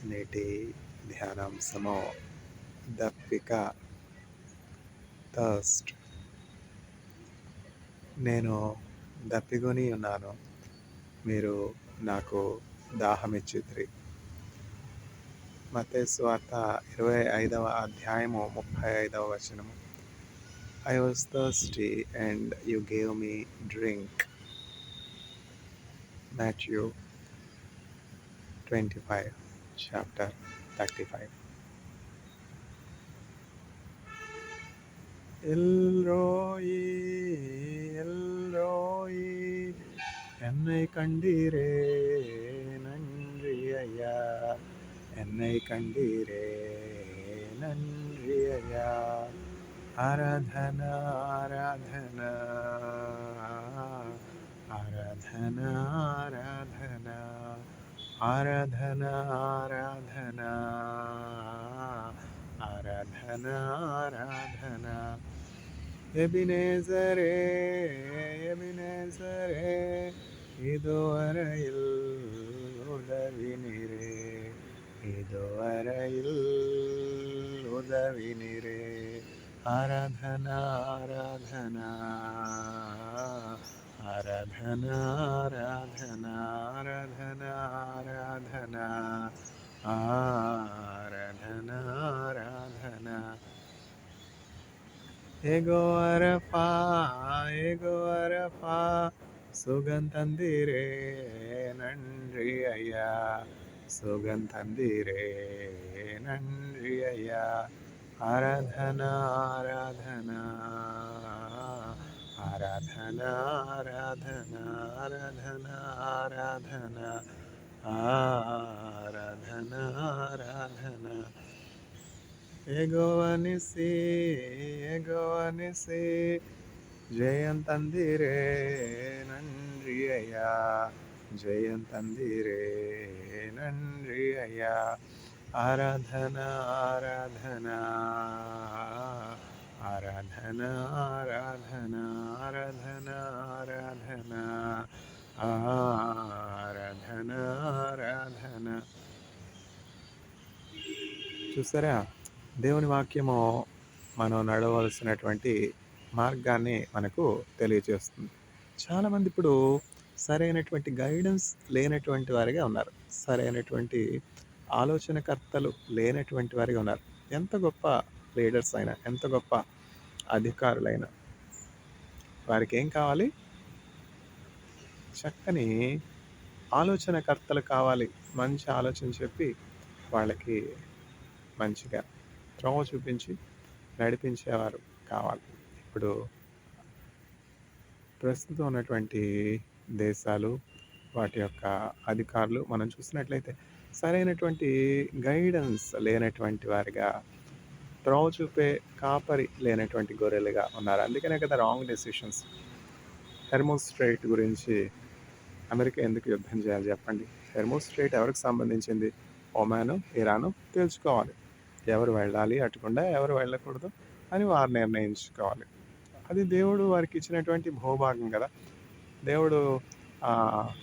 నేటి ధ్యానాంశము దప్పిక థర్స్ట్. నేను దప్పిగొని ఉన్నాను, మీరు నాకు దాహమిచ్చితిరి. మత్తయి సువార్త 25వ అధ్యాయము 35వ వచనము. I was thirsty and you gave me drink. Matthew 25, chapter 35. எல்ரோயி எல்ரோயி என்னை கண்டீரே நன்றி ஐயா, என்னை கண்டீரே நன்றி ஐயா. ஆராதனா ஆராதனா ஆராதனா ஆராதனா ஆராதனா ஆராதனா ஆராதனா ஆராதனா. எபினேசரே எபினேசரே இதுவரையில் உதவினீரே, இதுவரையில் உதவினீரே. ஆராதனா ஆராதனா ஆராதனா ஆராதனா ஆராதனா ஆராதனா ஆராதனா ஆராதனா. எகோவரப்பா எகோவரப்பா சுகம் தந்தீரே நன்றி ஐயா, சுகம் தந்தீரே நன்றி ஐயா. ஆராதனா ஆராதனா ஆராதனா ஆராதனா ஆராதனா ஆராதனா ஆராதனா ஆராதனா. எகோவனிசி எகோவனிசி ஜெயம் தந்தீரே நன்றி ஐயா, ஜெயம் தந்தீரே நன்றி ஐயா. ஆராதனா ஆராதனா ஆராதனா ஆராதனா ஆராதனா ஆராதனா ఆరాధన ఆరాధన. చూసారా, దేవుని వాక్యము మనం నడవలసినటువంటి మార్గాన్ని మనకు తెలియజేస్తుంది. చాలామంది ఇప్పుడు సరైనటువంటి గైడెన్స్ లేనటువంటి వారిగా ఉన్నారు, సరైనటువంటి ఆలోచనకర్తలు లేనటువంటి వారిగా ఉన్నారు. ఎంత గొప్ప లీడర్స్ అయినా, ఎంత గొప్ప అధికారులైనా వారికి ఏం కావాలి? చక్కని ఆలోచనకర్తలు కావాలి. మంచి ఆలోచన చెప్పి వాళ్ళకి మంచిగా త్రోవ చూపించి నడిపించేవారు కావాలి. ఇప్పుడు ప్రస్తుతం ఉన్నటువంటి దేశాలు, వాటి యొక్క అధికారులు మనం చూసినట్లయితే సరైనటువంటి గైడెన్స్ లేనటువంటి వారిగా, త్రోవ చూపే కాపరి లేనటువంటి గొర్రెలుగా ఉన్నారు. అందుకనే కదా రాంగ్ డెసిషన్స్. హెర్మోస్ స్ట్రైట్ గురించి అమెరికా ఎందుకు యుద్ధం చేయాలి చెప్పండి? హెర్మోస్ స్ట్రైట్ ఎవరికి సంబంధించింది? ఒమాను, ఇరాను తెలుసుకోవాలి. ఎవరు వెళ్ళాలి అటుకుండా, ఎవరు వెళ్ళకూడదు అని వారు నిర్ణయించుకోవాలి. అది దేవుడు వారికి ఇచ్చినటువంటి భూభాగం కదా. దేవుడు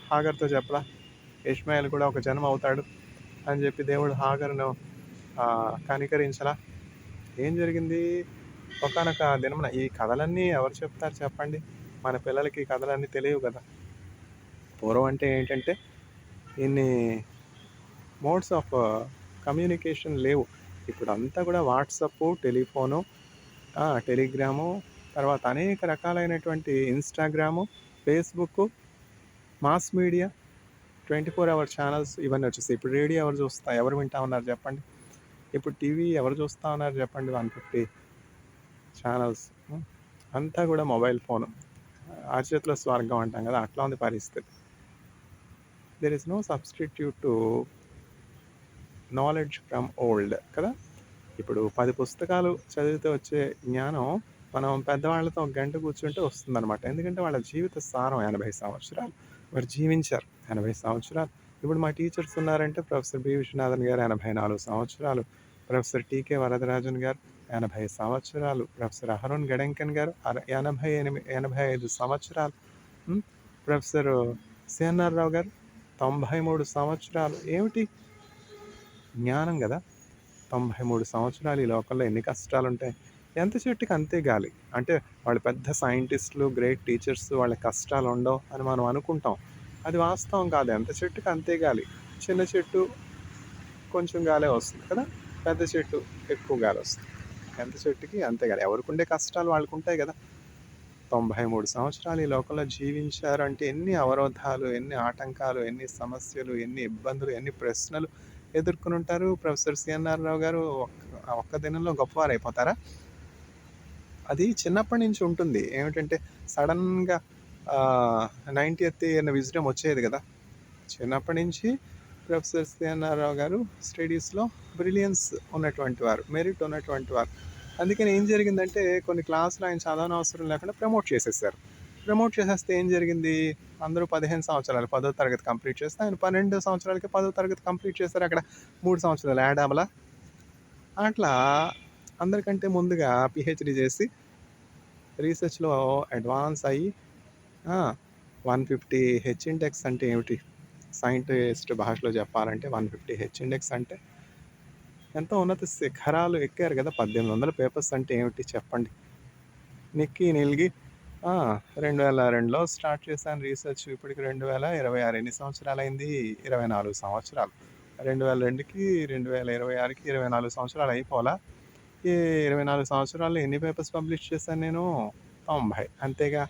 హాగర్తో చెప్పలా, ఇష్మాయేల్ కూడా ఒక జన్మ అవుతాడు అని చెప్పి దేవుడు హాగర్ను కనికరించలా? ఏం జరిగింది? ఒకానొక దినమున ఈ కథలన్నీ ఎవరు చెప్తారు చెప్పండి? మన పిల్లలకి ఈ కథలన్నీ తెలియవు కదా. పూర్వం అంటే ఏంటంటే ఇన్ని మోడ్స్ ఆఫ్ కమ్యూనికేషన్ లేవు. ఇప్పుడు అంతా కూడా వాట్సప్, టెలిఫోను, టెలిగ్రాము, తర్వాత అనేక రకాలైనటువంటి Instagram, Facebook, mass media, 24 hour channels ఇవన్నీ వచ్చేసాయి. ఇప్పుడు రేడియో ఎవరు వింటా ఉన్నారు చెప్పండి? ఇప్పుడు టీవీ ఎవరు చూస్తూ ఉన్నారు చెప్పండి? 150 ఛానల్స్. అంతా కూడా మొబైల్ ఫోను. అరచేతిలో స్వర్గం అంటాం కదా, అట్లా ఉంది పరిస్థితి. There is no substitute to knowledge from old కదా. ఇప్పుడు 10 పుస్తకాలు చదివితే వచ్చే జ్ఞానం మనం పెద్దవాళ్ళతో ఒక గంట కూర్చుంటే వస్తుందన్నమాట. ఎందుకంటే వాళ్ళ జీవిత సారం 80 సంవత్సరాలు వారు జీవించారు. 80 సంవత్సరాలు. ఇప్పుడు మా టీచర్స్ ఉన్నారంటే ప్రొఫెసర్ బి విశ్వనాథన్ గారు 84 సంవత్సరాలు, ప్రొఫెసర్ టీకే వరదరాజన్ గారు 80 సంవత్సరాలు, ప్రొఫెసర్ అహరోన్ గడెంకన్ గారు 85 సంవత్సరాలు, ప్రొఫెసర్ సిఎన్ఆర్ రావు గారు 93 సంవత్సరాలు. ఏమిటి జ్ఞానం గదా! 93 సంవత్సరాలు ఈ లోకంలో ఎన్ని కష్టాలుంటాయి. ఎంత చెట్టుకి అంతే గాలి. అంటే వాళ్ళు పెద్ద సైంటిస్ట్‌లు, గ్రేట్ టీచర్స్ వాళ్ళకి కష్టాలుండవు అని మనం అనుకుంటాం. అది వాస్తవం కాదు. ఎంత చెట్టుకి అంతే గాలి. చిన్న చెట్టు కొంచెం గాలే వస్తుంది కదా! పెద్ద చెట్టు ఎక్కువ గాలొస్తుంది. ఎంత చెట్టుకి అంతే గాలి. ఎవరికుండే కష్టాలు వాళ్ళకుంటాయి గదా! 93 సంవత్సరాలు ఈ లోకంలో జీవించారు అంటే ఎన్ని అవరోధాలు, ఎన్ని ఆటంకాలు, ఎన్ని సమస్యలు, ఎన్ని ఇబ్బందులు, ఎన్ని ప్రశ్నలు ఎదుర్కొనుంటారు. ప్రొఫెసర్ సిఎన్ఆర్ రావు గారు ఒక్క దినంలో గొప్పవారైపోతారా? అది చిన్నప్పటి నుంచి ఉంటుంది. ఏమిటంటే సడెన్‌గా 90థ్ ఇయర్ విజ్డమ్ వచ్చేది గదా! చిన్నప్పటి నుంచి ప్రొఫెసర్ సిఎన్ఆర్ రావు గారు స్టడీస్‌లో బ్రిలియన్స్ ఉన్నటువంటి వారు. మెరిట్ ఉన్నటువంటి వారు. అందుకని ఏం జరిగిందంటే కొన్ని క్లాసులు ఆయన చదవనవసరం లేకుండా ప్రమోట్ చేసేసారు. ప్రమోట్ చేసేస్తే ఏం జరిగింది? అందరూ 15 సంవత్సరాలు 10థ్ తరగతి కంప్లీట్ చేస్తే ఆయన 12 సంవత్సరాలకే 10థ్ తరగతి కంప్లీట్ చేశారు. అక్కడ 3 సంవత్సరాలు యాడ్ అవ్వలా? అట్లా అందరికంటే ముందుగా పీహెచ్‌డీ చేసి రీసెర్చ్‌లో అడ్వాన్స్ అయ్యి ఆ! 150 హెచ్ ఇండెక్స్ అంటే ఏమిటి? సైంటిస్ట్ భాషలో చెప్పాలంటే 150 హెచ్ ఇండెక్స్ అంటే ఎంతో ఉన్నత శిఖరాలు ఎక్కారు గదా! 1800 పేపర్స్ అంటే ఏమిటి చెప్పండి? నిక్కీ నిలిగి ఆ! 2002లో స్టార్ట్ చేశాను రీసెర్చ్. ఇప్పటికి 2026 ఎన్ని సంవత్సరాలయింది? 24 సంవత్సరాలు. 2002కి 2026కి 24 సంవత్సరాలు అయిపోలా? ఈ 24 సంవత్సరాల్లో ఎన్ని పేపర్స్ పబ్లిష్ చేశాను నేను? 90 అంతేగా.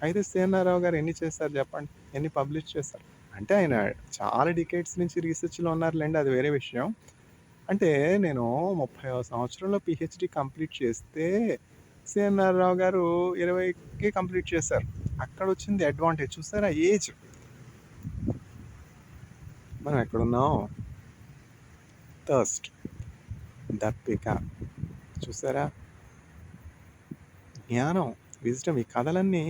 అయితే సీఎన్ఆర్‌రావు గారు ఎన్ని చేశారు చెప్పండి? ఎన్ని పబ్లిష్ చేశారు? అంటే ఆయన చాలా డికేడ్స్ నుంచి రీసెర్చ్‌లో ఉన్నారులెండి అది వేరే విషయం. అంటే నేను 30వ సంవత్సరంలో పీహెచ్‌డీ కంప్లీట్ చేస్తే, సీఎన్ఆర్ రావు గారు 20కే కంప్లీట్ చేశారు. అక్కడొచ్చింది అడ్వాంటేజ్ చూసారా ఏజ్. మనం ఎక్కడున్నాం? థర్స్ట్, దప్పిక చూసారా? జ్ఞానం, విజ్డమ్ ఈ కథలన్నీ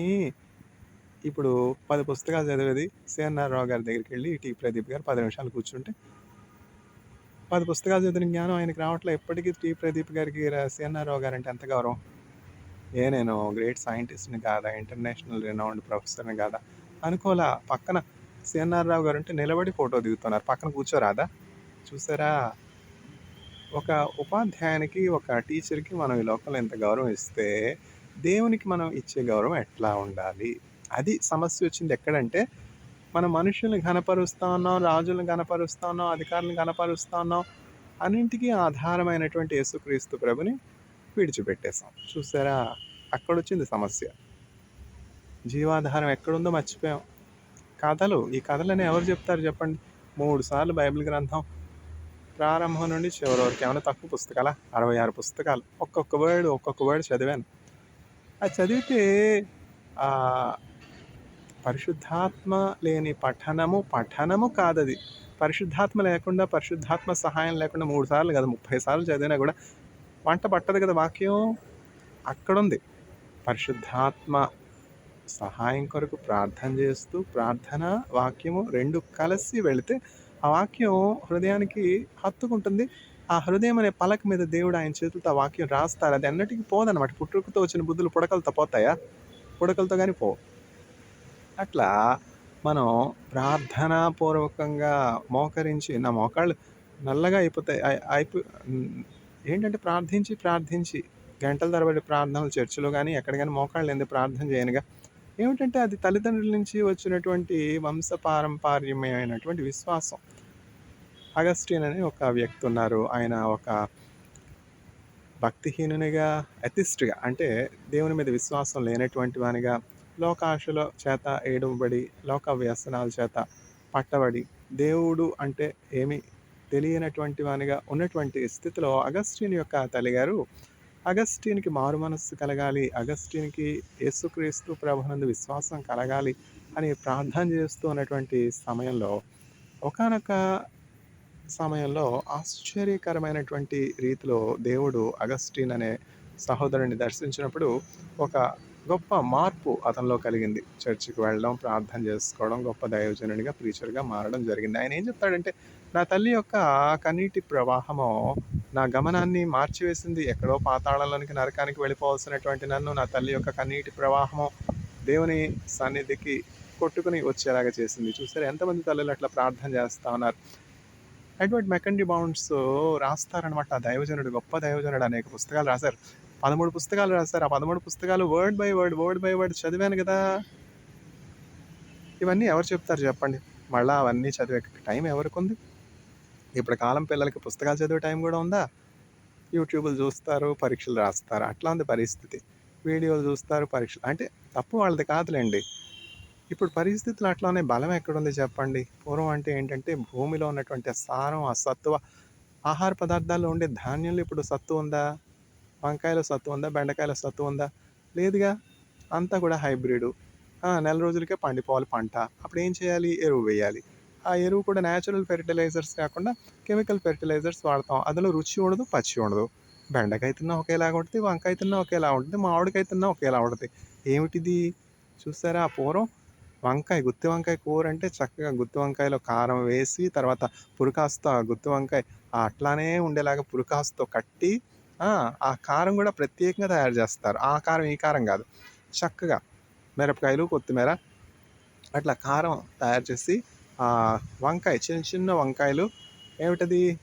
ఇప్పుడు 10 పుస్తకాలు చదివేది సీఎన్ఆర్ రావు గారి దగ్గరికెళ్ళి టీ ప్రదీప్ గారు 10 నిమిషాలు కూర్చుంటే 10 పుస్తకాలు చదివిన జ్ఞానం ఆయనకి రావట్లే. ఎప్పటికీ టీ ప్రదీప్ గారికి సీఎన్ఆర్ రావు గారంటే ఎంత గౌరవం. నేను గ్రేట్ సైంటిస్ట్‌ని కాదా? ఇంటర్నేషనల్ రినౌండ్ ప్రొఫెసర్‌ని కాదా? అనుకోలా. పక్కన సీఎన్ఆర్ రావు గారుంటే నిలబడి ఫోటో దిగుతున్నారు. పక్కన కూర్చోరాదా? చూసారా? ఒక ఉపాధ్యాయునికి, ఒక టీచర్‌కి మనం ఈ లోకంలో ఇంత గౌరవం ఇస్తే, దేవునికి మనం ఇచ్చే గౌరవం ఎట్లా ఉండాలి? అది సమస్యొచ్చింది ఎక్కడంటే, మనం మనుషుల్ని ఘనపరుస్తా ఉన్నాం, రాజులను ఘనపరుస్తా ఉన్నాం, అధికారులను ఘనపరుస్తా ఉన్నాం. అన్నింటికి ఆధారమైనటువంటి యేసుక్రీస్తు ప్రభుని విడిచిపెట్టేసాం. చూసారా? అక్కడొచ్చింది సమస్య. జీవాధారం ఎక్కడుందో మర్చిపోయాం. కథలు. ఈ కథలని ఎవరు చెప్తారు చెప్పండి? 3 సార్లు బైబిల్ గ్రంథం ప్రారంభం నుండి చివరి వరకు ఏమన్నా తక్కువ పుస్తకాలా? 66 పుస్తకాలు. ఒక్కొక్క వర్డ్ చదివాను. అది చదివితే ఆహ్, పరిశుద్ధాత్మ లేని పఠనము కాదది. పరిశుద్ధాత్మ లేకుండా, పరిశుద్ధాత్మ సహాయం లేకుండా 3 సార్లు కాదు 30 సార్లు చదివినా గూడా వంట పట్టదు కదా వాక్యం. అక్కడుంది. పరిశుద్ధాత్మ సహాయం కొరకు ప్రార్థన చేస్తూ, ప్రార్థన, వాక్యము 2 కలిసి వెళితే, ఆ వాక్యం హృదయానికి హత్తుకుంటుంది. ఆ హృదయం అనే పలక మీద దేవుడు ఆయన చేతులతో ఆ వాక్యం రాస్తారు. అది ఎన్నటికి పోదనమాట. పుట్టుకతో వచ్చిన బుద్ధులు పుడకలతో పోతాయా? పుడకలతో గాని పోవు. అట్లా మనం ప్రార్థనాపూర్వకంగా మోకరించి నా మోకాళ్ళు నల్లగా అయిపోతాయి. హ్మ్. ఏంటంటే ప్రార్థించి గంటల తరబడి ప్రార్థనలు చర్చిలో గాని, ఎక్కడ గాని మోకాళ్ళు ఎత్తి ప్రార్థన చేయనుగా. ఏమిటంటే అది తల్లిదండ్రుల నుంచి వచ్చినటువంటి వంశపారంపర్యమైనటువంటి విశ్వాసం. అగస్టిన్ అని ఒక వ్యక్తి ఉన్నారు. ఆయన ఒక భక్తిహీనునిగా, ఎథిస్ట్‌గా అంటే దేవుని మీద విశ్వాసం లేనటువంటి వానిగా, లోకాశల చేత ఏడువబడి, లోక వ్యసనాల చేత పట్టబడి, దేవుడు అంటే ఏమి తెలియనటువంటి వానిగా ఉన్నటువంటి స్థితిలో అగస్టిన్ యొక్క తల్లిగారు, అగస్టిన్‌కి మారుమనస్సు కలగాలి, అగస్టిన్‌కి యేసుక్రీస్తు ప్రభునందు విశ్వాసం కలగాలి అని ప్రార్థన చేస్తూ ఉన్నటువంటి సమయంలో, ఒకానొక సమయంలో ఆశ్చర్యకరమైనటువంటి రీతిలో దేవుడు అగస్టిన్ అనే సహోదరుడిని దర్శించినప్పుడు ఒక గొప్ప మార్పు అతనిలో కలిగింది. చర్చికి వెళ్ళడం, ప్రార్థన చేసుకోవడం, గొప్ప దైవజనునిగా, ప్రీచర్‌గా మారడం జరిగింది. ఆయన ఏం చెప్తాడంటే, నా తల్లి యొక్క కన్నీటి ప్రవాహము నా గమనాన్ని మార్చివేసింది. ఎక్కడో పాతాళంలోనికి, నరకానికి వెళ్ళిపోవాల్సినటువంటి నన్ను నా తల్లి యొక్క కన్నీటి ప్రవాహము దేవుని సన్నిధికి కొట్టుకుని వచ్చేలాగా చేసింది. చూసారా ఎంతమంది తల్లులు అట్లా ప్రార్థన చేస్తా ఉన్నారు. ఎడ్వర్డ్ మెకండీ బౌండ్స్ రాస్తారనమాట. ఆ దైవజనుడు, గొప్ప దైవజనుడు అనేక పుస్తకాలు రాశారు. 13 పుస్తకాలు రాశారు. ఆ 13 పుస్తకాలు word by word, word by word చదివాను గదా! ఇవన్నీ ఎవరు చెప్తారు చెప్పండి? మళ్ళా అవన్నీ చదివే టైం ఎవరికుంది? ఇప్పుడు కాలం పిల్లలకి పుస్తకాలు చదివే టైం గూడా ఉందా? యూట్యూబ్‌లు జూస్తారు, పరీక్షలు రాస్తారు. అట్లా ఉంది పరిస్థితి. వీడియోలు జూస్తారు, పరీక్షలు అంటే తప్పు వాళ్ళది కాదులెండి. ఇప్పుడు పరిస్థితులు అట్లా ఉన్నాయి. బలం ఎక్కడుంది చెప్పండి? పూర్వం అంటే ఏంటంటే భూమిలో ఉన్నటువంటి ఆ సారం, ఆ సత్తువ, ఆహార పదార్థాల్లో ఉండే ధాన్యంలో ఇప్పుడు సత్తువ ఉందా? వంకాయలో సత్తువ ఉందా? బెండకాయలో సత్తువ ఉందా? లేదుగా. అంతా కూడా హైబ్రిడు. నెల రోజులకే పండిపోవాలి పంట. అప్పుడేం చేయాలి? ఎరువు వేయాలి. ఆ ఎరువు కూడా నేచురల్ ఫెర్టిలైజర్స్ కాకుండా కెమికల్ ఫెర్టిలైజర్స్ వాడతాం. అందులో రుచి ఉండదు, పచ్చి ఉండదు. బెండకాయ తిన్నా ఒకేలాగా ఉంటది, వంకాయ తిన్నా ఒకేలా ఉంటది, మామిడికాయ తిన్నా ఒకేలా ఉంటది. ఏమిటిది? చూసారా? పూర్వం వంకాయ, గుత్తి వంకాయ కూరంటే చక్కగా గుత్తి వంకాయలో కారం వేసి, తర్వాత పురకాసుతో ఆ గుత్తి వంకాయ అట్లానే ఉండేలాగా పురకాసుతో కట్టి, ఆ! ఆ కారం గూడా ప్రత్యేకంగా తయారు జేస్తారు. ఆ కారం, ఈ కారం గాదు. చక్కగా మిరపకాయలు, కొత్తిమీర అట్లా కారం తయారు చేసి వంకాయ చిన్న చిన్న వంకాయలు ఏమిటది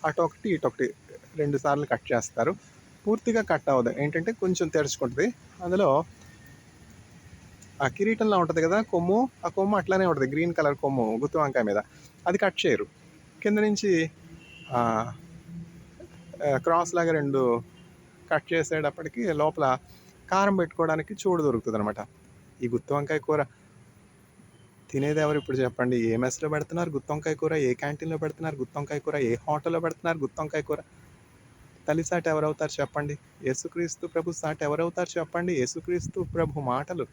అటొకటి, ఇటొకటి 2 సార్లు కట్ చేస్తారు. పూర్తిగా కట్ అవ్వదు. ఏంటంటే కొంచెం తెరుచుకుంటది. అందులో ఆ కిరీటంలా ఉంటది గదా! కొమ్ము. ఆ కొమ్ము అట్లానే ఉంటది. గ్రీన్ కలర్ కొమ్ము గుత్తి వంకాయ మీద. అది కట్ చేయరు. కింద నుంచి ఆహ్, క్రాస్ లాగా 2 కట్ చేసేటప్పటికి లోపల కారం పెట్టుకోవడానికి చూడు దొరుకుతదనమాట. ఈ గుత్తి వంకాయ కూర తినేదెవరు ఇప్పుడు చెప్పండి? ఏ మెస్‌లో పెడుతున్నారు గుత్తొంకాయ కూర? ఏ క్యాంటీన్‌లో పెడుతున్నారు గుత్తొంకాయ కూర? ఏ హోటల్‌లో పెడుతున్నారు గుత్తొంకాయ కూర? తల్లి సాటి ఎవరవుతారు చెప్పండి? యేసుక్రీస్తు ప్రభు సాటి ఎవరవుతారు చెప్పండి? యేసుక్రీస్తు ప్రభు మాటలు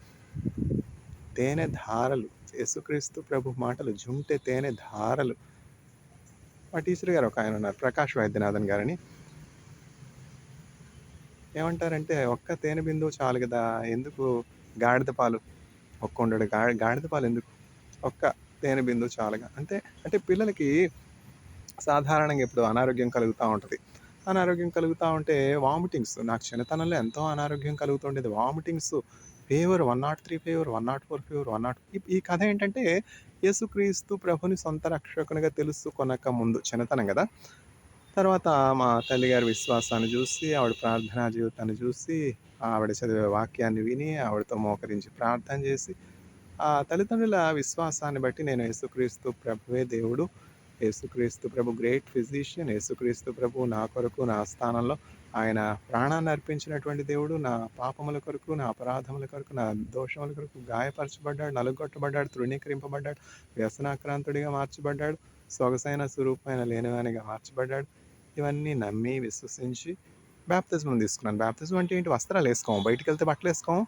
తేనె ధారలు. యేసుక్రీస్తు ప్రభు మాటలు జుంటె తేనె ధారలు. మా టీచర్ గారు ఒకాయన ఉన్నారు. ప్రకాష్ వైద్యనాథన్ గారని. ఏమంటారంటే, "ఒక్క తేనె బిందువు చాలు గదా! ఎందుకు గాడిద పాలు? ఒక్కుండడు గాడిద పాలెందుకు? ఒక్క తేనె బిందువు చాలుగా." అంటే పిల్లలకి సాధారణంగా ఇప్పుడు అనారోగ్యం కలుగుతా ఉంటది. అనారోగ్యం కలుగుతా ఉంటే వామిటింగ్స్ నాకు చిన్నతనంలో ఎంతో అనారోగ్యం కలుగుతుండేది. వామిటింగ్స్, ఫీవర్ 103 ఫీవర్, 104 ఫీవర్, 100 ఈ కథ ఏంటంటే యేసుక్రీస్తు ప్రభుని సొంత రక్షకునిగా తెలుసుకొనక ముందు చిన్నతనం గదా! తర్వాత మా తల్లిగారి విశ్వాసాన్ని జూసి, ఆవిడ ప్రార్థనా జీవితాన్ని జూసి, ఆవిడ చదివే వాక్యాన్ని విని, ఆవిడతో మోకరించి ప్రార్థన జేసి, ఆ తల్లిదండ్రుల విశ్వాసాన్ని బట్టి నేను యేసుక్రీస్తు ప్రభువే దేవుడు, యేసుక్రీస్తు ప్రభు గ్రేట్ ఫిజిషియన్, యేసుక్రీస్తు ప్రభు నా కొరకు, నా స్థానంలో ఆయన ప్రాణాన్ని అర్పించినటువంటి దేవుడు, నా పాపముల కొరకు, నా అపరాధముల కొరకు, నా దోషముల కొరకు గాయపరచబడ్డాడు, నలుగొట్టబడ్డాడు, తృణీకరింపబడ్డాడు, వ్యసనాక్రాంతుడిగా మార్చబడ్డాడు, సొగసైన స్వరూపమైన లేనివానిగా మార్చబడ్డాడు. ఇవన్నీ నమ్మి, విశ్వసించి బాప్తిజం తీసుకున్నాను. బాప్తిజం అంటే ఏంటి? వస్త్రాలేసుకోము. బయటికెళ్తే బట్టలేసుకోము.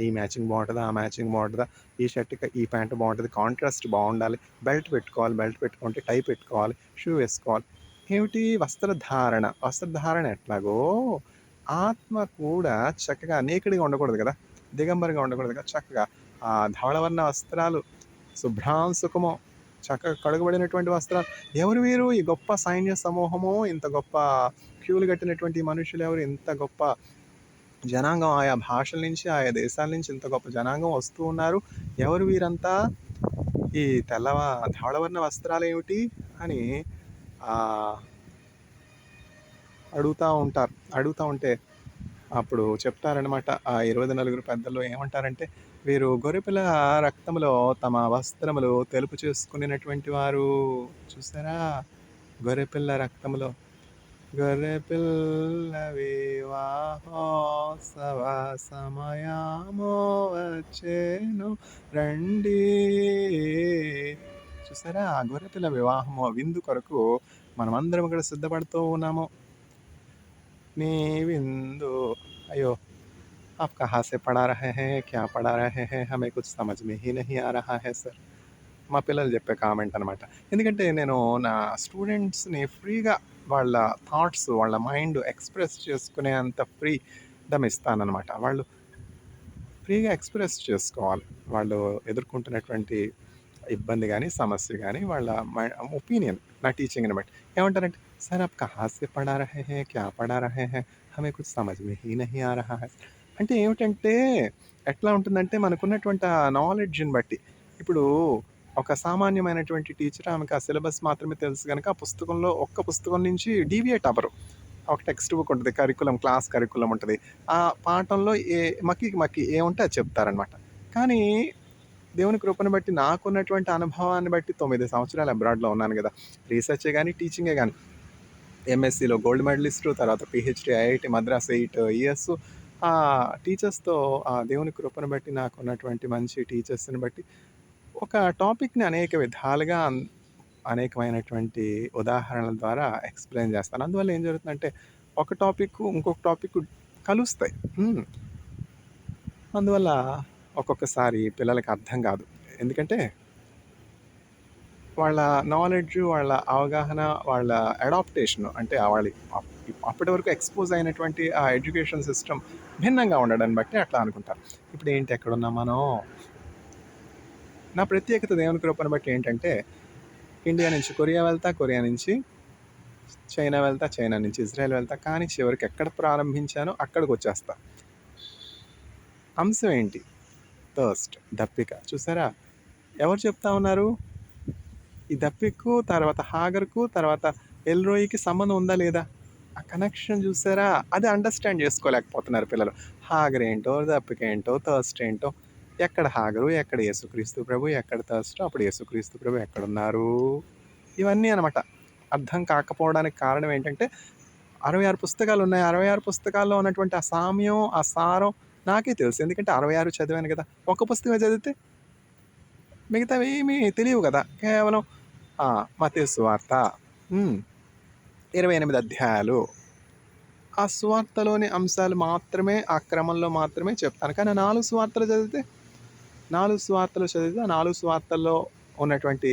ఈ మ్యాచింగ్ బావుంటదా? ఆ మ్యాచింగ్ బావుంటదా? ఈ షర్ట్‌కి ఈ ప్యాంట్ బావుంటది. కాంట్రాస్ట్ బావుండాలి. బెల్ట్ పెట్టుకోవాలి. బెల్ట్ పెట్టుకుంటే టై పెట్టుకోవాలి. షూ వేసుకోవాలి. ఏమిటి? వస్త్రధారణ. వస్త్రధారణ ఎట్లాగో ఆత్మ కూడా చక్కగా నేకిడ్‌గా ఉండకూడదు గదా! దిగంబరంగా ఉండకూడదు కదా! చక్కగా ధవళవర్ణ వస్త్రాలు శుభ్రాంశుకము చక్కగా కడుగబడినటువంటి వస్త్రాలు. ఎవరు వీరు? ఈ గొప్ప సైన్య సమూహము, ఇంత గొప్ప క్యూలు కట్టినటువంటి మనుషులెవరు? ఇంత గొప్ప జనాంగం ఆయా భాషల నుంచి, ఆయా దేశాల నుంచి ఇంత గొప్ప జనాంగం వస్తూ ఉన్నారు. ఎవరు వీరంతా? ఈ ధవళవర్ణ వస్త్రాలేమిటి? అని ఆహ్, అడుగుతా ఉంటారు. అడుగుతా ఉంటే అప్పుడు చెప్తారనమాట. ఆ 24 పెద్దలు ఏమంటారంటే, వీరు గొర్రెపిల్ల రక్తములో తమ వస్త్రములు తెలుపు చేసుకునినటువంటి వారు. చూసారా? గొర్రెపిల్ల రక్తములో గొర్రెపిల్ల వివాహోత్సవ సమయము వచ్చెను రండి. చూసారా? ఆ గొర్రెపిల్ల వివాహము విందు కొరకు మనమందరం కూడా సిద్ధపడుతూ ఉన్నాము. నీ విందు అయ్యో! आप कहाँ से पढ़ा रहे हैं? क्या पढ़ा रहे हैं? हमें कुछ समझ में ही नहीं आ रहा है सर. మా పిల్లలు చెప్పే కామెంట్ అనమాట. ఎందుకంటే నేను నా స్టూడెంట్స్‌ని ఫ్రీగా వాళ్ళ థాట్స్, వాళ్ళ మైండ్ ఎక్స్‌ప్రెస్ చేసుకునే అంత ఫ్రీడమ్ ఇస్తాననమాట. వాళ్ళు ఫ్రీగా ఎక్స్‌ప్రెస్ చేసుకోవాలి. వాళ్ళు ఎదుర్కొంటున్నటువంటి ఇబ్బంది గాని, సమస్య గాని, వాళ్ళ ఒపీనియన్ నా టీచింగ్‌ని బట్టి. ఏమంటారంటే, "సర్ ఆప్ కహా సే పढ़ा रहे हैं? क्या पढ़ा रहे हैं? हमें कुछ समझ में ही नहीं आ रहा है." అంటే ఏమిటంటే, ఎట్లా ఉంటుందంటే మనకున్నటువంటి ఆ నాలెడ్జ్‌ని బట్టి. ఇప్పుడు ఒక సామాన్యమైనటువంటి టీచర్ ఆమెకు ఆ సిలబస్ మాత్రమే తెలుసు గనక, ఆ పుస్తకంలో ఒక్క పుస్తకం నుంచి డీవియేట్ అవ్వరు. ఒక టెక్స్ట్ బుక్ ఉంటది. క్లాస్ కరిక్యులమ్ ఉంటది. ఆ పాఠంలో మక్కికి ఏముంటే అది చెప్తారనమాట. కానీ దేవుని కృపను బట్టి నాకున్నటువంటి అనుభవాన్ని బట్టి 9 సంవత్సరాలు అబ్రాడ్‌లో ఉన్నాను గదా! రీసెర్చే గాని, టీచింగే గాని. ఎంఎస్సీలో గోల్డ్ మెడలిస్టు, తర్వాత పీహెచ్‌డీ ఐఐటీ మద్రాస్ 8 ఇయర్స్. టీచర్స్‌తో దేవుని కృపను బట్టి నాకున్నటువంటి మంచి టీచర్స్‌ని బట్టి ఒక టాపిక్‌ని అనేక విధాలుగా అనేకమైనటువంటి ఉదాహరణల ద్వారా ఎక్స్‌ప్లెయిన్ చేస్తాను. అందువల్ల ఏం జరుగుతుందంటే, ఒక టాపిక్కు ఇంకొక టాపిక్కు కలుస్తాయి. అందువల్ల ఒక్కొక్కసారి పిల్లలకి అర్థం కాదు. ఎందుకంటే, వాళ్ళ నాలెడ్జు, వాళ్ళ అవగాహన, వాళ్ళ అడాప్టేషన్ అంటే అప్పటి వరకు ఎక్స్‌పోజ్ అయినటువంటి ఆ ఎడ్యుకేషన్ సిస్టమ్ భిన్నంగా ఉండడాన్ని బట్టి అట్లా అనుకుంటారు. ఇప్పుడేంటి ఎక్కడున్నాం మనం? నా ప్రత్యేకత దేవుని కృపను బట్టి ఏంటంటే, ఇండియా నుంచి కొరియా వెళ్తా, కొరియా నుంచి చైనా వెళ్తా, చైనా నుంచి ఇజ్రాయెల్ వెళ్తా. కానీ చివరికి ఎక్కడ ప్రారంభించానో అక్కడికొచ్చేస్తా. అంశం ఏంటి? థర్స్ట్, దప్పిక. చూసారా? ఎవరు చెప్తా ఉన్నారు? ఈ దప్పికకు, తర్వాత హాగర్‌కు, తర్వాత ఎల్‌రోయికి సంబంధం ఉందా లేదా? ఆ కనెక్షన్ చూసారా? అది అండర్‌స్టాండ్ చేసుకోలేకపోతున్నారు పిల్లలు. హాగర్ ఏంటో, దప్పిక ఏంటో, థర్స్ట్ ఏంటో. ఎక్కడ హాగరు? ఎక్కడ యేసుక్రీస్తు ప్రభు? ఎక్కడ థర్స్ట్? అప్పుడు యేసుక్రీస్తు ప్రభు ఎక్కడున్నారు? ఇవన్నీ అనమాట. అర్థం కాకపోవడానికి కారణం ఏంటంటే 66 పుస్తకాలున్నాయి. 66 పుస్తకాల్లో ఉన్నటువంటి ఆ సామ్యం, ఆ సారం నాకే తెలుసు. ఎందుకంటే 66 చదివాను గదా! ఒక పుస్తకమే చదివితే మిగతావేమీ తెలియవు గదా! కేవలం మత్తయి సువార్త. హ్మ్. 28 అధ్యాయాలు. ఆ సువార్తలోని అంశాలు మాత్రమే, ఆ క్రమంలో మాత్రమే చెప్తాను. కానీ ఆ 4 సువార్తలు చదివితే, 4 సువార్తలు చదివితే, ఆ 4 సువార్తల్లో ఉన్నటువంటి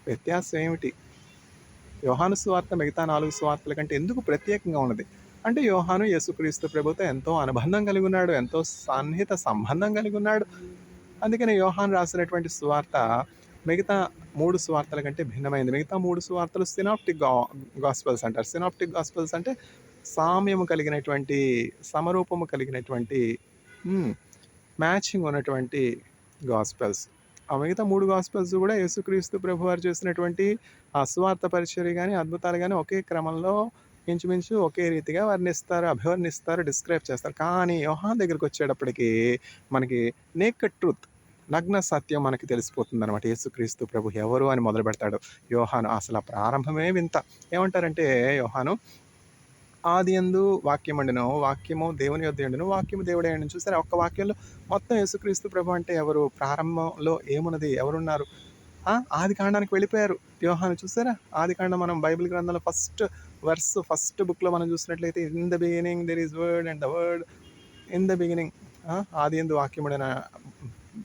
వ్యత్యాసం ఏమిటి? యోహాను సువార్త మిగతా 4 సువార్తల కంటే ఎందుకు ప్రత్యేకంగా ఉన్నది? అంటే యోహాను యేసుక్రీస్తు ప్రభుతో ఎంతో అనుబంధం కలిగి ఉన్నాడు. ఎంతో సన్నిహిత సంబంధం కలిగి ఉన్నాడు. అందుకని యోహాను రాసినటువంటి సువార్త మిగతా 3 సువార్తల కంటే భిన్నమైంది. మిగతా 3 సువార్తలు సినాప్టిక్ గాస్పెల్స్ అంటారు. సినాప్టిక్ గాస్పెల్స్ అంటే సామ్యము కలిగినటువంటి, సమరూపము కలిగినటువంటి, హ్మ్. మ్యాచింగ్ ఉన్నటువంటి గాస్పెల్స్. ఆ మిగతా 3 గాస్పెల్స్ గూడా యేసుక్రీస్తు ప్రభువారు చేసినటువంటి ఆ సువార్త పరిచర్య గాని, అద్భుతాలు గాని ఒకే క్రమంలో ఇంచుమించు ఒకే రీతిగా వర్ణిస్తారు, అభివర్ణిస్తారు, డిస్క్రైబ్ చేస్తారు. కానీ యోహాను దగ్గరికొచ్చేటప్పటికి మనకి నేకెడ్ ట్రూత్, నగ్న సత్యం మనకి తెలిసిపోతుందనమాట. యేసుక్రీస్తు ప్రభు ఎవరు అని మొదలుపెడతాడు యోహాను. అసల ప్రారంభమే వింత. ఏమంటారంటే యోహాను, ఆదియందు వాక్యముండెను, వాక్యము దేవుని యొద్ద ఉండెను, వాక్యము దేవుడే ఉండెను. చూసారా? ఒక్క వాక్యంలో మొత్తం యేసుక్రీస్తు ప్రభు అంటే ఎవరు? ప్రారంభంలో ఏమున్నది? ఎవరున్నారు? ఆదికాండానికి వెళ్ళిపోయారు యోహాను. చూసారా? ఆదికాండం మనం బైబిల్ గ్రంథంలో ఫస్ట్ బుక్‌లో మనం చూసినట్లయితే, in the beginning there is word and the word in the beginning. ఆదియందు వాక్యముండెను.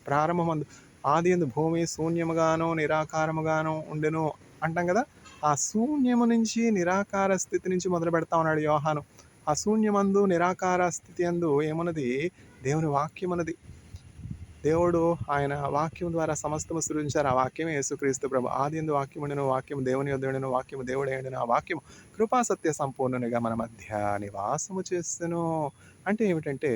ప్రారంభమందు ఆదియందు భూమి శూన్యముగాను, నిరాకారముగాను ఉండెను అంటాం గదా! ఆ శూన్యము నుంచి, నిరాకార స్థితి నుంచి మొదలుపెడతా ఉన్నాడు యోహాను. ఆ శూన్యమందు, నిరాకార స్థితి యందు ఏమున్నది? దేవుని వాక్యమున్నది. దేవుడు ఆయన వాక్యం ద్వారా సమస్తము సృజించారు. ఆ వాక్యమే యేసుక్రీస్తు ప్రభు. ఆదియందు వాక్యముండెను, వాక్యము దేవుని యొద్ద ఉండెను, వాక్యము దేవుడై ఉండెను. ఆ వాక్యము కృపా సత్య సంపూర్ణునిగా మన మధ్య నివాసము చేసెను. అంటే ఏమిటంటే,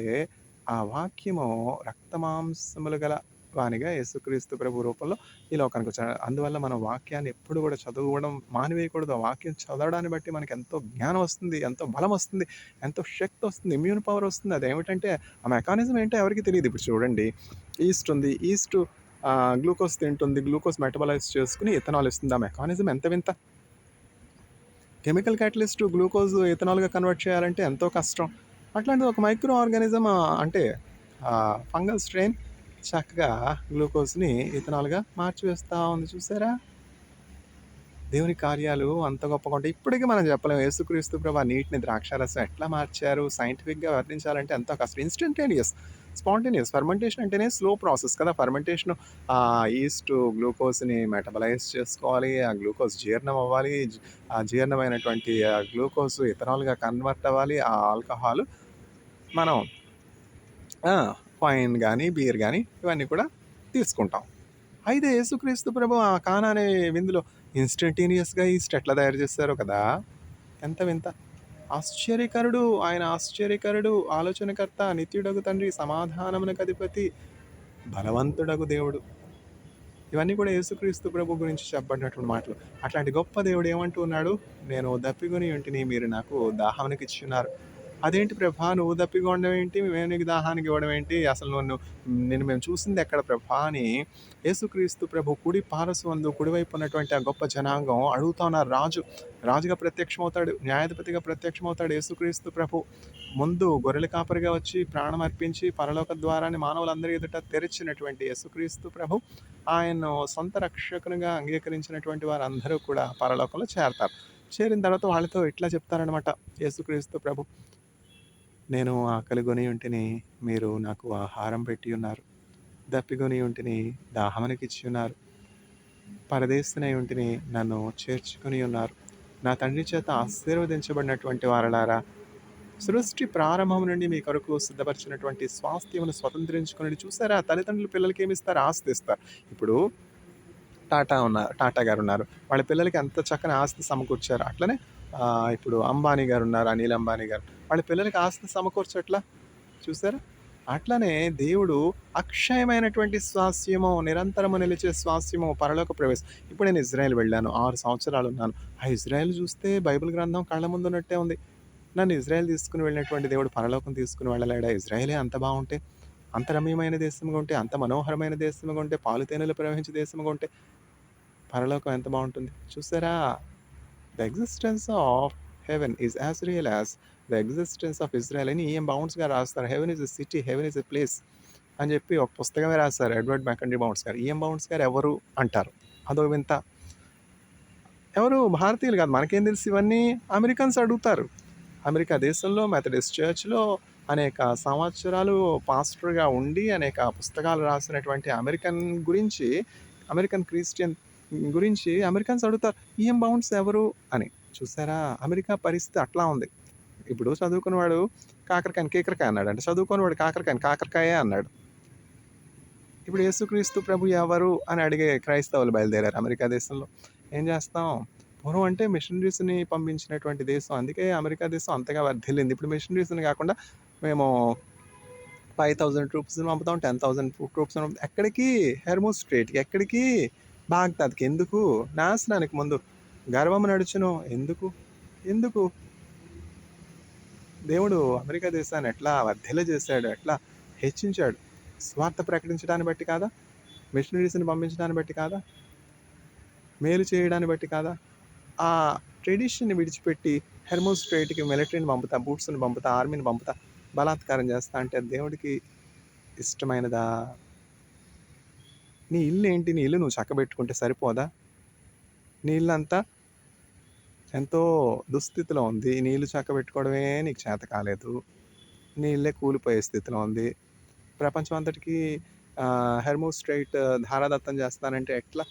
ఆ వాక్యము రక్తమాంసములు గల వానిగా యేసుక్రీస్తు ప్రభు రూపంలో ఈ లోకానికొచ్చాడు. అందువల్ల మనం వాక్యాన్ని ఎప్పుడు గూడా చదవడం మానివేయకూడదు. ఆ వాక్యం చదవడాన్ని బట్టి మనకెంతో జ్ఞానం వస్తుంది, ఎంతో బలం వస్తుంది, ఎంతో శక్తి వస్తుంది, ఇమ్యూన్ పవర్ వస్తుంది. అదేమిటంటే ఆ మెకానిజం ఏంటో ఎవరికీ తెలీదు. ఇప్పుడు చూడండి, ఈస్ట్ ఉంది. ఈస్ట్ గ్లూకోజ్ తింటుంది. గ్లూకోజ్ మెటబలైజ్ చేసుకొని ఇథనాల్ ఇస్తుంది. ఆ మెకానిజం ఎంత వింత! కెమికల్ క్యాటలిస్ట్ గ్లూకోజ్ ఇథనాల్‌గా కన్వర్ట్ చేయాలంటే ఎంతో కష్టం. అట్లాంటిది ఒక మైక్రో ఆర్గానిజం అంటే ఫంగల్ స్ట్రెయిన్ చక్కగా గ్లూకోజ్‌ని ఇథనాల్‌గా మార్చివేస్తా ఉంది. చూసారా? దేవుని కార్యాలు అంత గొప్పగా ఉంటాయి. ఇప్పటికి మనం చెప్పలేం యేసుక్రీస్తు ప్రభు ఆ నీటిని ద్రాక్షారసం ఎట్లా మార్చారు? సైంటిఫిక్‌గా వర్ణించాలంటే ఎంతో కష్టం. Instantaneous, spontaneous. ఫెర్మెంటేషన్ అంటేనే స్లో ప్రాసెస్ కదా! ఫెర్మెంటేషన్ ఈస్ట్ గ్లూకోజ్‌ని మెటబలైజ్ చేసుకోవాలి. ఆ గ్లూకోజ్ జీర్ణం అవ్వాలి. ఆ జీర్ణమైనటువంటి ఆ గ్లూకోజ్ ఇథనాల్‌గా కన్వర్ట్ అవ్వాలి. ఆ ఆల్కహాల్ మనం ఆ! వైన్ గాని, బీర్ గాని ఇవన్నీ కూడా తీసుకుంటాం. అయితే యేసుక్రీస్తు ప్రభు ఆ కానా అనే విందులో ఇన్‌స్టంటేనియస్‌గా ఈస్ట్ ఎట్లా తయారు చేశారో కదా! ఎంత వింత! ఆశ్చర్యకరుడు, ఆయన ఆశ్చర్యకరుడు, ఆలోచనకర్త, నిత్యుడగు తండ్రి, సమాధానమునకు అధిపతి, బలవంతుడగు దేవుడు. ఇవన్నీ కూడా యేసుక్రీస్తు ప్రభు గురించి చెప్పబడినటువంటి మాటలు. అట్లాంటి గొప్ప దేవుడు ఏమంటూ ఉన్నాడు? "నేను దప్పిగొని ఉంటిని, మీరు నాకు దాహానికిచ్చుచున్నారు." అదేంటి ప్రభా! నువ్వు దప్పిగా ఉండడం ఏంటి? మేము నీకు దాహానికి ఇవ్వడం ఏంటి? అసలు నిన్ను మేము చూసిందెక్కడ ప్రభా! అని యేసుక్రీస్తు ప్రభు కుడి పార్శ్వందు కుడివైపు ఉన్నటువంటి ఆ గొప్ప జనాంగం అడుగుతా ఉన్నారు. రాజుగా ప్రత్యక్షమవుతాడు. న్యాయాధిపతిగా ప్రత్యక్షమవుతాడు యేసుక్రీస్తు ప్రభు. ముందు గొర్రెల కాపరిగా వచ్చి ప్రాణం అర్పించి పరలోక ద్వారాన్ని మానవులందరి ఎదుట తెరిచినటువంటి యేసుక్రీస్తు ప్రభు, ఆయన్ను సొంత రక్షకునిగా అంగీకరించినటువంటి వారందరూ కూడా పరలోకంలో చేరతారు. చేరిన తర్వాత వాళ్ళతో ఇట్లా చెప్తారనమాట యేసుక్రీస్తు ప్రభు, "నేను ఆకలిగొని ఉంటిని, మీరు నాకు ఆహారం పెట్టి ఉన్నారు. దప్పిగొని ఉంటిని, దాహమునకిచ్చి ఉన్నారు. పరదేశినై ఉంటిని, నన్ను చేర్చుకొని ఉన్నారు. నా తండ్రి చేత ఆశీర్వదించబడినటువంటి వారలారా, సృష్టి ప్రారంభం నుండి మీ కొరకు సిద్ధపరిచినటువంటి స్వాస్థ్యమును స్వతంత్రించుకొనుడి." చూసారా? తల్లిదండ్రులు పిల్లలకి ఏమిస్తారు? ఆస్తి ఇస్తారు. ఇప్పుడు టాటా గారున్నారు. వాళ్ళ పిల్లలకి ఎంత చక్కని ఆస్తి సమకూర్చారు. అట్లనే ఇప్పుడు అంబానీ గారున్నారు. అనిల్ అంబానీ గారు. వాళ్ళ పిల్లలకి ఆస్తి సమకూర్చట్లా? చూసారా? అట్లనే దేవుడు అక్షయమైనటువంటి స్వాస్థ్యము, నిరంతరము నిలిచే స్వాస్థ్యము, పరలోక ప్రవేశం. ఇప్పుడు నేను ఇజ్రాయెల్ వెళ్ళాను. 6 సంవత్సరాలు ఉన్నాను. ఆ ఇజ్రాయెల్ చూస్తే బైబిల్ గ్రంథం కళ్ళ ముందున్నట్టే ఉంది. నన్ను ఇజ్రాయెల్ తీసుకొని వెళ్ళినటువంటి దేవుడు పరలోకం తీసుకొని వెళ్ళలేడా? ఇజ్రాయెలే అంత బావుంటే, అంత రమ్యమైన దేశంగా ఉంటే, అంత మనోహరమైన దేశంగా ఉంటే, పాలు తేనెలు ప్రవహించే దేశంగా ఉంటే, పరలోకం ఎంత బావుంటుంది. చూసారా? The existence of heaven is as real as the existence of Israel అని ఈఎం బౌండ్స్ గారు రాస్తారు. Heaven is a city, heaven is a place అని చెప్పి ఒక పుస్తకమే రాస్తారు ఎడ్వర్డ్ మెకండీ బౌండ్స్ గారు. ఈఎం బౌండ్స్ గారు ఎవరు అంటారు. అదో వింత. ఎవరు భారతీయులు కాదు. మనకేం తెలుసు ఇవన్నీ? అమెరికన్స్ అడుగుతారు. అమెరికా దేశంలో మెథడిస్ట్ చర్చ్‌లో అనేక సంవత్సరాలు పాస్టర్‌గా ఉండి, అనేక పుస్తకాలు రాసినటువంటి అమెరికన్ క్రిస్టియన్ గురించి అమెరికన్స్ అడుగుతారు. ఈఎం బౌండ్స్ ఎవరు అని. చూసారా? అమెరికా పరిస్థితి అట్లా ఉంది. ఇప్పుడు చదువుకున్నవాడు కాకరకాయని కీకరకాయ అన్నాడంట. చదువుకోనివాడు కాకరకాయని కాకరకాయే అన్నాడు. ఇప్పుడు యేసుక్రీస్తు ప్రభు ఎవరు అని అడిగే క్రైస్తవులు బయలుదేరారు అమెరికా దేశంలో. ఏం చేస్తాం? పూర్వం అంటే మిషనరీస్‌ని పంపించినటువంటి దేశం. అందుకే అమెరికా దేశం అంతగా వర్ధిల్లింది. ఇప్పుడు మిషనరీస్‌ని కాకుండా మేము 5,000 ట్రూప్స్‌ని పంపుతాం, 10,000 ట్రూప్స్‌ని పంపుతాం. ఎక్కడికి? హెర్మోస్ స్ట్రెయిట్‌కి. ఎక్కడికి? బాగ్దాద్‌కి. ఎందుకు? నాశనానికి ముందు. గర్వము నడుచును. ఎందుకు? ఎందుకు? దేవుడు అమెరికా దేశాన్ని ఎట్లా వర్ధిల్లజేశాడు, ఎట్లా హెచ్చించాడు? స్వార్థ ప్రకటించడాన్ని బట్టి కాదా? మిషనరీస్‌ని పంపించడాన్ని బట్టి కాదా? మేలు చేయడాన్ని బట్టి కాదా? ఆ ట్రెడిషన్‌ని విడిచిపెట్టి హెర్మోస్ స్ట్రెయిట్‌కి మిలిటరీని పంపుతా, బూట్స్‌ని పంపుతా, ఆర్మీని పంపుతా, బలాత్కారం చేస్తా అంటే అది దేవుడికి ఇష్టమైనదా? నీ ఇల్లేంటి? నీ ఇల్లు నువ్వు చక్కబెట్టుకుంటే సరిపోదా? నీ ఇల్లంతా ఎంతో దుస్థితిలో ఉంది. నీ ఇల్లు చక్కబెట్టుకోవడమే నీకు చేత కాలేదు. నీ ఇల్లే కూలిపోయే స్థితిలో ఉంది. ప్రపంచం అంతటికి హెర్మోస్ స్ట్రెయిట్ ధారాదత్తం చేస్తానంటే ఎట్లా?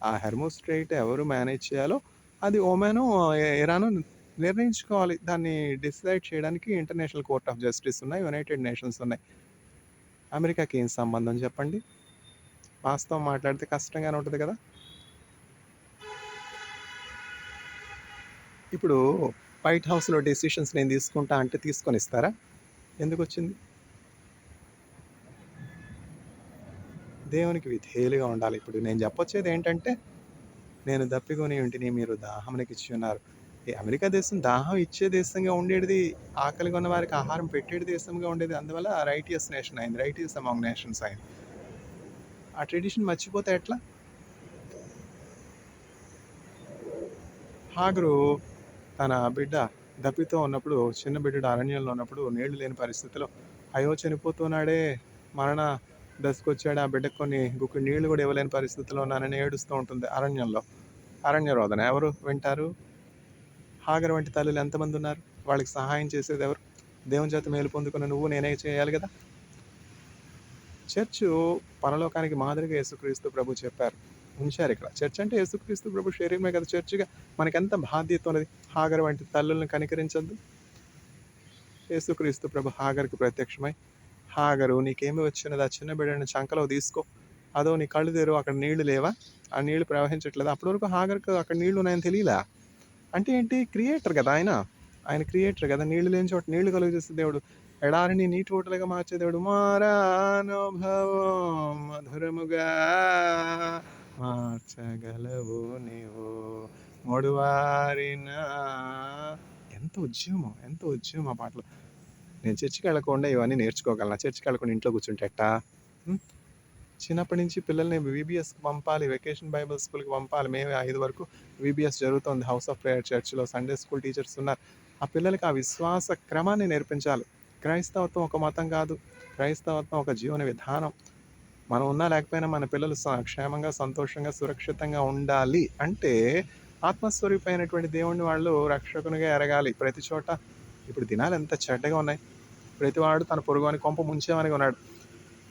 ఆ హెర్మోస్ స్ట్రెయిట్ ఎవరు మేనేజ్ చేయాలో అది ఒమాను, ఇరాను నిర్ణయించుకోవాలి. దాన్ని డిసైడ్ చేయడానికి ఇంటర్నేషనల్ కోర్ట్ ఆఫ్ జస్టిస్ ఉన్నాయి. యునైటెడ్ నేషన్స్ ఉన్నాయి. అమెరికాకి ఏం సంబంధం చెప్పండి? వాస్తవం మాట్లాడితే కష్టంగానే ఉంటుంది కదా! ఇప్పుడు వైట్ హౌస్‌లో డెసిషన్స్ నేను తీసుకుంటా అంటే తీసుకొనిస్తారా? ఎందుకొచ్చింది? దేవునికి విధేయులుగా ఉండాలి. ఇప్పుడు నేను చెప్పొచ్చేది ఏంటంటే, నేను దప్పిగొని ఉంటిని, మీరు దాహమునకిచ్చి ఉన్నారు. ఈ అమెరికా దేశం దాహం ఇచ్చే దేశంగా ఉండేటిది, ఆకలిగా ఉన్న వారికి ఆహారం పెట్టేటి దేశంగా ఉండేది. అందువల్ల రైటియస్ నేషన్ అయింది. రైటియస్ అమాంగ్ నేషన్స్ అయింది. ఆ ట్రెడిషన్ మర్చిపోతే ఎట్లా? హాగరు తన బిడ్డ దప్పితో ఉన్నప్పుడు, చిన్న బిడ్డడు అరణ్యంలో ఉన్నప్పుడు, నీళ్లు లేని పరిస్థితిలో, అయ్యో చనిపోతున్నాడే, మరణ దశకొచ్చాడు, ఆ బిడ్డకు కొన్ని గుక్కెడు నీళ్లు కూడా ఇవ్వలేని పరిస్థితిలో ఉన్నానని ఏడుస్తూ ఉంటుంది అరణ్యంలో. అరణ్య రోదన ఎవరు వింటారు? హాగర్ వంటి తల్లులు ఎంతమంది ఉన్నారు? వాళ్ళకి సహాయం చేసేది ఎవరు? దేవుని చేత మేలు పొందుకున్న నువ్వు నేనే చేయాలి కదా! చర్చు పరలోకానికి మాదిరిగా యేసుక్రీస్తు ప్రభు చెప్పారు. ఉంచారు ఇక్కడ. చర్చ్ అంటే యేసుక్రీస్తు ప్రభు శరీరమే కదా! చర్చ్‌గా మనకెంత బాధ్యత ఉన్నది. హాగర్ వంటి తల్లుల్ని కనికరించొద్దు. యేసుక్రీస్తు ప్రభు హాగర్‌కి ప్రత్యక్షమై, హాగరు నీకేమి వచ్చినది? ఆ చిన్న బిడ్డని చంకలో తీసుకో. అదో నీ కళ్ళు తెరువు, అక్కడ నీళ్లు లేవా? ఆ నీళ్లు ప్రవహించట్లేదా? అప్పటి వరకు హాగర్‌కు అక్కడ నీళ్లు ఉన్నాయని తెలీలా? అంటే ఏంటి? క్రియేటర్ కదా ఆయన. ఆయన క్రియేటర్ కదా! నీళ్లు లేని చోట నీళ్లు కలుగజేసే దేవుడు. ఎడారిని నీటి ఊటలుగా మార్చే దేవుడు. మారానుభవం మధురముగా మార్చగలవు నీవు మూడువారిన. ఎంత ఉద్యమం, ఎంత ఉద్యమం ఆ పాటలు. నేను చర్చికి వెళ్ళకుండా ఇవన్నీ నేర్చుకోగలను. చర్చికి వెళ్ళకుండా ఇంట్లో కూర్చుంటే ఎట్టా? చిన్నప్పటి నుంచి పిల్లల్ని వీబీఎస్కి పంపాలి, వెకేషన్ బైబిల్ స్కూల్కి పంపాలి. మేమే 5 వరకు వీబీఎస్ జరుగుతుంది. హౌస్ ఆఫ్ ప్రేయర్ చర్చ్లో సండే స్కూల్ టీచర్స్ ఉన్నారు. ఆ పిల్లలకి ఆ విశ్వాస క్రమాన్ని నేర్పించాలి. క్రైస్తవత్వం ఒక మతం కాదు, క్రైస్తవత్వం ఒక జీవన విధానం. మనం ఉన్నా లేకపోయినా మన పిల్లలు క్షేమంగా, సంతోషంగా, సురక్షితంగా ఉండాలి అంటే ఆత్మస్వరూపమైనటువంటి దేవుణ్ణి వాళ్ళు రక్షకునిగా ఎరగాలి. ప్రతి చోట ఇప్పుడు దినాలు ఎంత చెడ్డగా ఉన్నాయి. ప్రతివాడు తన పొరుగుని కొంప ముంచేవానిగా ఉన్నాడు.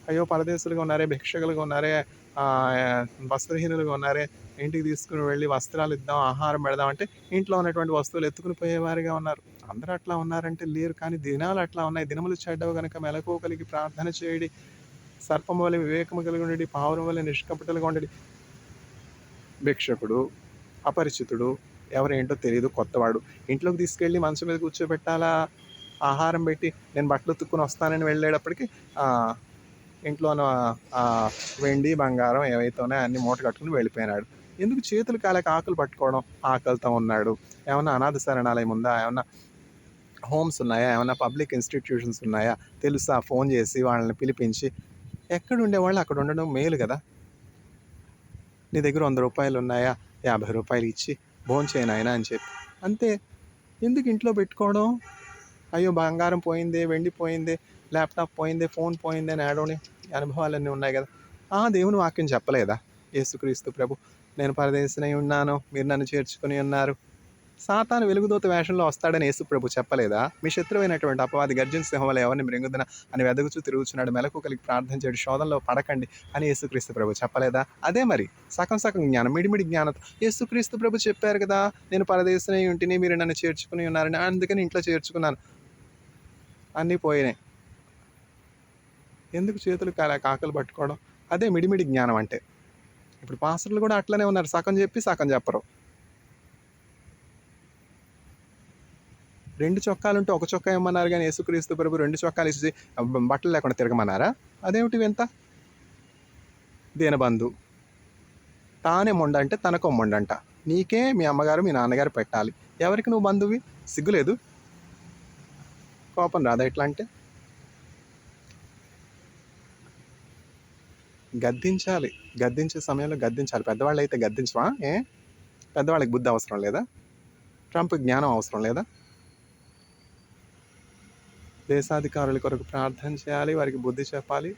అయ్యో పరదేశులుగా ఉన్నారే, భిక్షకులుగా ఉన్నారే, వస్త్రహీనులుగా ఉన్నారే, ఇంటికి తీసుకుని వెళ్ళి వస్త్రాలు ఇద్దాం, ఆహారం పెడదాం అంటే ఇంట్లో ఉన్నటువంటి వస్తువులు ఎత్తుకుని పోయేవారిగా ఉన్నారు. అందరూ అట్లా ఉన్నారంటే లేరు. కానీ దినాలు అట్లా ఉన్నాయి. దినములు చెడ్డవు కనుక మెలకువ కలిగి ప్రార్థన చేయడి. సర్పము వలె వివేకము కలిగి ఉండేది, పావురం వలె నిష్కపటలుగా ఉండేది. భిక్షకుడు, అపరిచితుడు, ఎవరేంటో తెలియదు, కొత్తవాడు ఇంట్లోకి తీసుకెళ్ళి మంచం మీద కూర్చోబెట్టాలా, ఆహారం పెట్టి నేను బట్టలు ఉతుక్కుని వస్తానని వెళ్ళేటప్పటికి ఇంట్లోనూ వెండి బంగారం ఏవైతే ఉన్నాయో అన్ని మూట కట్టుకుని వెళ్ళిపోయినాడు. ఎందుకు? చేతులు కాలేక ఆకులు పట్టుకోవడం. ఆకలితో ఉన్నాడు. ఏమన్నా అనాథ శరణాలయం ఉందా, ఏమన్నా హోమ్స్ ఉన్నాయా, ఏమన్నా పబ్లిక్ ఇన్స్టిట్యూషన్స్ ఉన్నాయా తెలుసా? ఫోన్ చేసి వాళ్ళని పిలిపించి ఎక్కడ ఉండేవాళ్ళు అక్కడ ఉండడం మేలు కదా. నీ దగ్గర 100 రూపాయలు ఉన్నాయా, 50 రూపాయలు ఇచ్చి భోంచేయను ఆయన అని చెప్పి అంతే. ఎందుకు ఇంట్లో పెట్టుకోవడం? అయ్యో బంగారం పోయిందే, వెండి పోయిందే, ల్యాప్టాప్ పోయిందే, ఫోన్ పోయిందే అని ఏడవని అనుభవాలన్నీ ఉన్నాయి కదా. దేవుని వాక్యం చెప్పలేదా? యేసుక్రీస్తు ప్రభు, నేను పరదేశినై ఉన్నాను, మీరు నన్ను చేర్చుకుని ఉన్నారు. సాతాను వెలుగుదూత వేషంలో వస్తాడని యేసు ప్రభు చెప్పలేదా? మీ శత్రువైనటువంటి అపవాది గర్జన సింహం వలె ఎవరిని మృంగుదన అని వెదగుచూ తిరుగుచున్నాడు, మెలకు కలిగి ప్రార్థన చేయడు, శోధనలో పడకండి అని యేసుక్రీస్తు ప్రభు చెప్పలేదా? అదే మరి సగం సగం జ్ఞానం, మిడిమిడి జ్ఞానంతో యేసుక్రీస్తు ప్రభు చెప్పారు కదా, నేను పరదేశినై ఉంటిని, మీరు నన్ను చేర్చుకుని ఉన్నారని, అందుకని ఇంట్లో చేర్చుకున్నాను. అన్నీ పోయినాయి. ఎందుకు చేతులు కాకలు పట్టుకోవడం? అదే మిడిమిడి జ్ఞానం అంటే. ఇప్పుడు పాస్టర్లు కూడా అట్లనే ఉన్నారు, సగం చెప్పి సగం చెప్పరు. 2 చొక్కాలుంటే ఒక చొక్కా ఇమ్మన్నారు కానీ యేసుక్రీస్తు ప్రభు 2 చొక్కాలు ఇచ్చి బట్టలు లేకుండా తిరగమన్నారా? అదేమిటి వింత? దీనబంధు తానే మొండంటే తనకో మొండంట. నీకే మీ అమ్మగారు మీ నాన్నగారు పెట్టాలి, ఎవరికి నువ్వు బంధువి? సిగ్గులేదు? కోపం రాదా ఇట్లా అంటే? గద్దించాలి. గద్దించే సమయంలో గద్దించాలి. పెద్దవాళ్ళు అయితే గద్దించవా? పెద్దవాళ్ళకి బుద్ధి అవసరం లేదా? ట్రంప్ జ్ఞానం అవసరం లేదా? దేశాధికారుల కొరకు ప్రార్థన చేయాలి, వారికి బుద్ధి చెప్పాలి,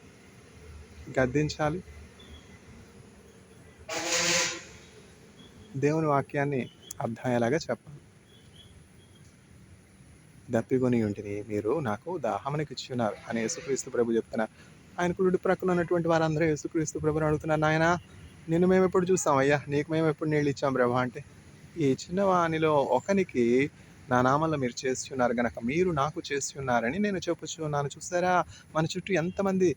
గద్దించాలి. దేవుని వాక్యాన్ని అర్థమయ్యేలాగా చెప్పాలి. దప్పికొని ఉంటిని, మీరు నాకు దాహమునకి ఇచ్చి ఉన్నారు అని యేసుక్రీస్తు ప్రభు చెప్తున్నారు. ఆయన కుడి ప్రక్కన ఉన్నటువంటి వారందరూ యేసుక్రీస్తు ప్రభుని అడుగుతున్నారు, నాయన నిన్ను మేము ఎప్పుడు చూస్తాం అయ్యా, నీకు మేము ఎప్పుడు నీళ్ళు ఇచ్చాం ప్రభు అంటే, ఈ చిన్నవానిలో ఒకనికి నా నామంలో మీరు చేస్తున్నారు గనక మీరు నాకు చేస్తున్నారని నేను చెప్పుచున్నాను. చూసారా మన చుట్టూ ఎంతమంది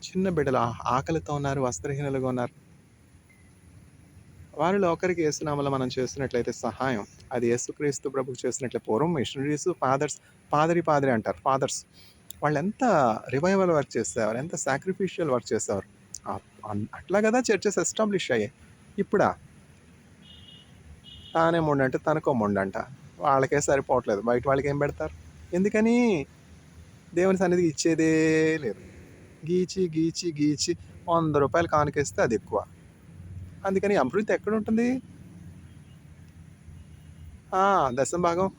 చిన్న బిడ్డలు ఆకలితో ఉన్నారు, వస్త్రహీనులుగా ఉన్నారు. వారిలో ఒకరికి యేసునామలో మనం చేస్తున్నట్లయితే సహాయం, అది యేసుక్రీస్తు ప్రభుకు చేసినట్లే. పూర్వం మిషనరీస్, పాదరి అంటారు, ఫాదర్స్, వాళ్ళు ఎంత రివైవల్ వర్క్ చేసేవారు, ఎంత సాక్రిఫిషియల్ వర్క్ చేసేవారు. అట్లా కదా చర్చెస్ ఎస్టాబ్లిష్ అయ్యాయి. ఇప్పుడా తానే మొండంటే తనకో మొండంట, వాళ్ళకే సరిపోవట్లేదు, బయట వాళ్ళకి ఏం పెడతారు? ఎందుకని? దేవుని సన్నిధికి ఇచ్చేదే లేదు. గీచి గీచి గీచి 100 రూపాయలు కానుకేస్తే అది ఎక్కువ. అందుకని అభివృద్ధి ఎక్కడుంటుంది? దశంభాగం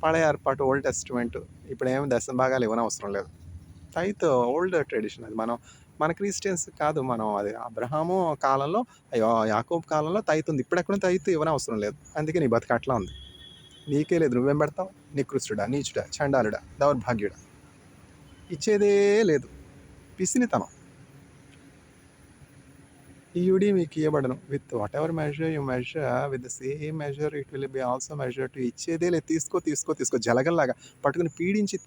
పழைయ ఏర్పాటు, ఓల్డ్ టెస్టిమెంట్. ఇప్పుడేమి దశంభాగాలు ఇవ్వనవసరం లేదు. Tithe old tradition. అది మన క్రిస్టియన్స్ కాదు, మనం అది అబ్రహాము కాలంలో, యాకోబు కాలంలో టైత్ ఉంది. ఇప్పుడు ఎక్కడ టైత్ ఇవ్వనవసరం లేదు. అందుకే నీ బతుకు అట్లా ఉంది. నీకే లేదు, నువ్వేం పెడతావు? నికృష్టుడా, నీచుడా, చండాలుడా, దౌర్భాగ్యుడా, ఇచ్చేదే లేదు. పిసినితనం. ఈయుడి మీకు ఇవ్వబడను, with what ever measure you measure, with the same measure it will be also measure to. ఇచ్చేదే లేదు. తీసుకో తీసుకో తీసుకో, జలగల్లాగా పట్టుకుని పీడించి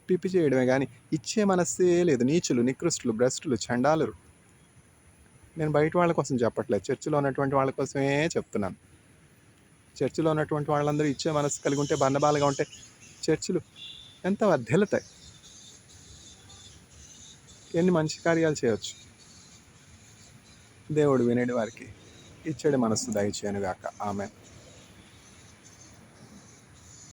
పిప్పి చేయడమే కానీ ఇచ్చే మనస్సే లేదు. నీచులు, నికృష్టులు, భ్రష్టులు, చండాలురు. నేను బయట వాళ్ళ కోసం చెప్పట్లేదు, చర్చిలో ఉన్నటువంటి వాళ్ళ కోసమే చెప్తున్నాను. చర్చిలో ఉన్నటువంటి వాళ్ళందరూ ఇచ్చే మనసు కలిగి ఉంటే, బన్నబాలుగా ఉంటే చర్చిలు ఎంత వర్ధిల్లుతాయి. ఎన్ని మంచి కార్యాలు చేయొచ్చు. దేవుడు వినేటి వారికి ఇచ్చడి మనస్సు దయచేయనుగాక. ఆమెన్.